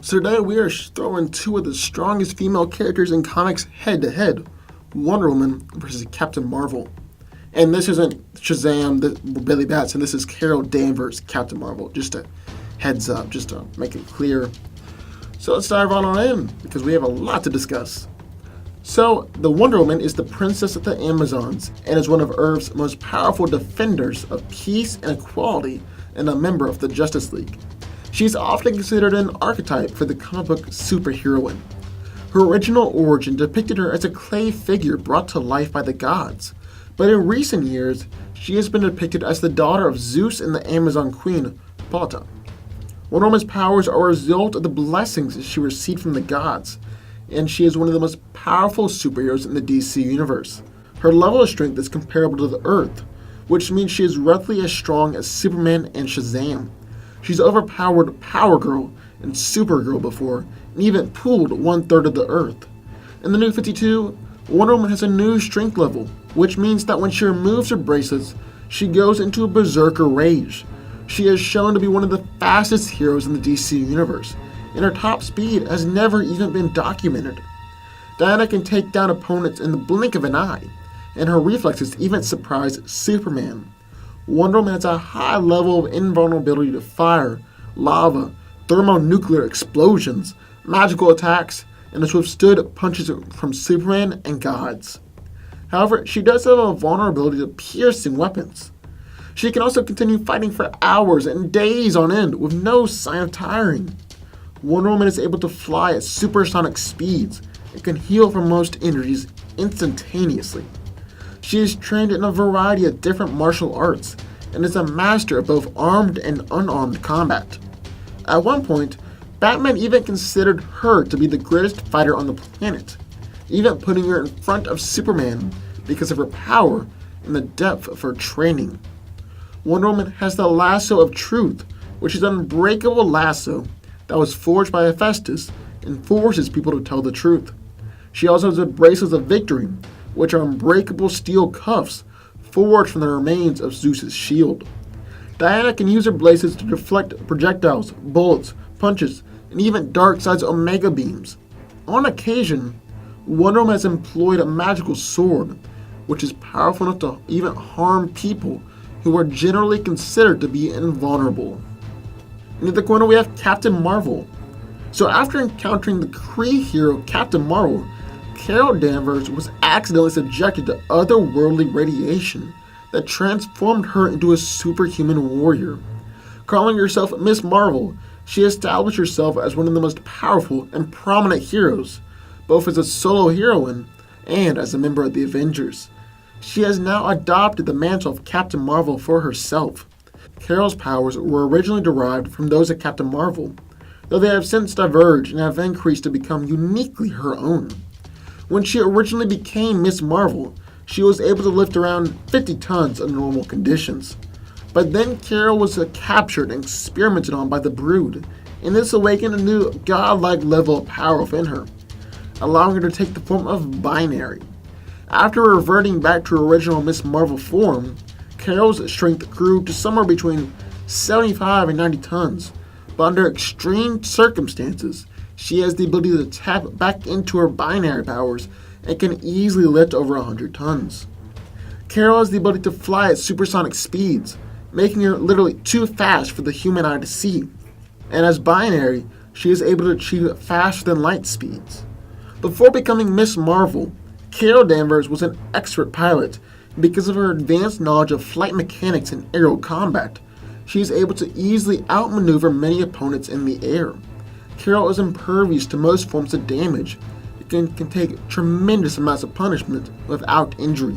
So today we are throwing two of the strongest female characters in comics head to head, Wonder Woman versus Captain Marvel. And this isn't Shazam, Billy Batson, this is Carol Danvers, Captain Marvel. Just a heads up, just to make it clear. So let's dive on in, because we have a lot to discuss. So, the Wonder Woman is the princess of the Amazons and is one of Earth's most powerful defenders of peace and equality and a member of the Justice League. She is often considered an archetype for the comic book superheroine. Her original origin depicted her as a clay figure brought to life by the gods, but in recent years, she has been depicted as the daughter of Zeus and the Amazon queen, Hippolyta. Wonder Woman's powers are a result of the blessings she received from the gods, and she is one of the most powerful superheroes in the DC universe. Her level of strength is comparable to the Earth, which means she is roughly as strong as Superman and Shazam. She's overpowered Power Girl and Supergirl before, and even pulled 1/3 of the Earth. In the New 52, Wonder Woman has a new strength level, which means that when she removes her bracelets, she goes into a berserker rage. She is shown to be one of the fastest heroes in the DC universe, and her top speed has never even been documented. Diana can take down opponents in the blink of an eye, and her reflexes even surprise Superman. Wonder Woman has a high level of invulnerability to fire, lava, thermonuclear explosions, magical attacks, and has withstood punches from Superman and gods. However, she does have a vulnerability to piercing weapons. She can also continue fighting for hours and days on end with no sign of tiring. Wonder Woman is able to fly at supersonic speeds and can heal from most injuries instantaneously. She is trained in a variety of different martial arts and is a master of both armed and unarmed combat. At one point, Batman even considered her to be the greatest fighter on the planet, even putting her in front of Superman because of her power and the depth of her training. Wonder Woman has the Lasso of Truth, which is an unbreakable lasso that was forged by Hephaestus and forces people to tell the truth. She also has the Bracelets of Victory, which are unbreakable steel cuffs forged from the remains of Zeus's shield. Diana can use her bracelets to deflect projectiles, bullets, punches, and even Darkseid's Omega beams. On occasion, Wonder Woman has employed a magical sword, which is powerful enough to even harm people who are generally considered to be invulnerable. And at the corner we have Captain Marvel. So after encountering the Kree hero Captain Marvel, Carol Danvers was accidentally subjected to otherworldly radiation that transformed her into a superhuman warrior. Calling herself Miss Marvel, she established herself as one of the most powerful and prominent heroes, both as a solo heroine and as a member of the Avengers. She has now adopted the mantle of Captain Marvel for herself. Carol's powers were originally derived from those of Captain Marvel, though they have since diverged and have increased to become uniquely her own. When she originally became Miss Marvel, she was able to lift around 50 tons under normal conditions. But then Carol was captured and experimented on by the Brood, and this awakened a new godlike level of power within her, allowing her to take the form of Binary. After reverting back to her original Miss Marvel form, Carol's strength grew to somewhere between 75 and 90 tons, but under extreme circumstances, she has the ability to tap back into her Binary powers and can easily lift over 100 tons. Carol has the ability to fly at supersonic speeds, making her literally too fast for the human eye to see. And as Binary, she is able to achieve faster than light speeds. Before becoming Miss Marvel, Carol Danvers was an expert pilot, and because of her advanced knowledge of flight mechanics and aerial combat, she is able to easily outmaneuver many opponents in the air. Carol is impervious to most forms of damage and can take tremendous amounts of punishment without injury.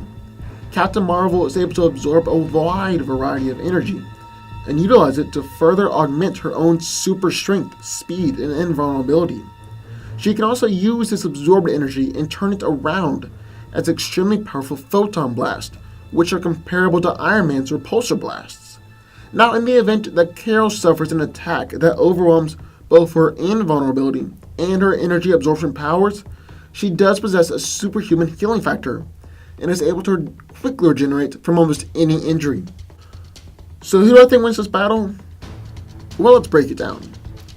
Captain Marvel is able to absorb a wide variety of energy and utilize it to further augment her own super strength, speed, and invulnerability. She can also use this absorbed energy and turn it around as extremely powerful photon blasts, which are comparable to Iron Man's repulsor blasts. Now, in the event that Carol suffers an attack that overwhelms both her invulnerability and her energy absorption powers, she does possess a superhuman healing factor and is able to quickly regenerate from almost any injury. So who do I think wins this battle? Well, let's break it down.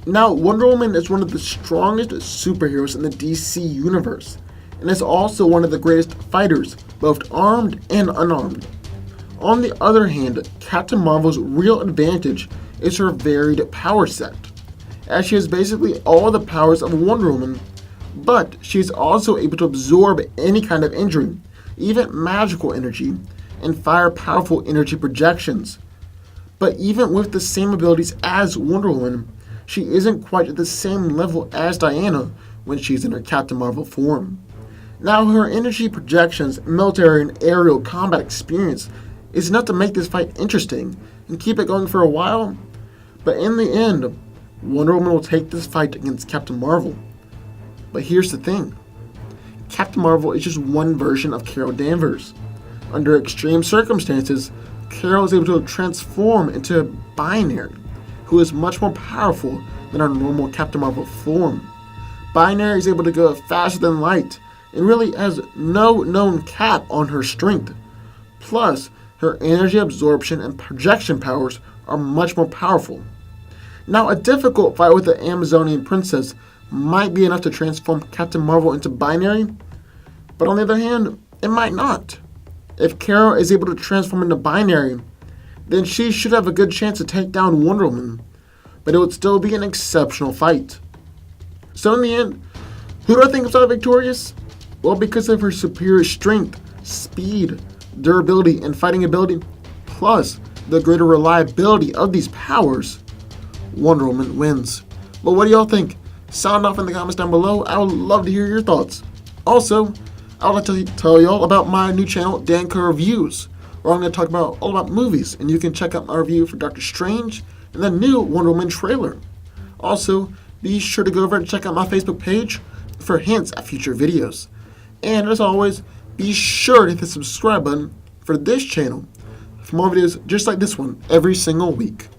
Now, Wonder Woman is one of the strongest superheroes in the DC universe, and is also one of the greatest fighters, both armed and unarmed. On the other hand, Captain Marvel's real advantage is her varied power set, as she has basically all the powers of Wonder Woman, but she is also able to absorb any kind of injury, even magical energy, and fire powerful energy projections. But even with the same abilities as Wonder Woman, she isn't quite at the same level as Diana when she's in her Captain Marvel form. Now, her energy projections, military and aerial combat experience is enough to make this fight interesting and keep it going for a while, but in the end, Wonder Woman will take this fight against Captain Marvel. But here's the thing. Captain Marvel is just one version of Carol Danvers. Under extreme circumstances, Carol is able to transform into a Binary, who is much more powerful than our normal Captain Marvel form. Binary is able to go faster than light, and really has no known cap on her strength. Plus, her energy absorption and projection powers are much more powerful. Now, a difficult fight with the Amazonian princess might be enough to transform Captain Marvel into Binary, but on the other hand, it might not. If Carol is able to transform into Binary, then she should have a good chance to take down Wonder Woman, but it would still be an exceptional fight. So in the end, who do I think is victorious? Well, because of her superior strength, speed, durability, and fighting ability, plus the greater reliability of these powers, Wonder Woman wins. But what do y'all think? Sound off in the comments down below. I would love to hear your thoughts. Also, I would like to tell y'all about my new channel, Danco Reviews, where I'm going to talk about all about movies, and you can check out my review for Doctor Strange and the new Wonder Woman trailer. Also, be sure to go over and check out my Facebook page for hints at future videos. And as always, be sure to hit the subscribe button for this channel for more videos just like this one every single week.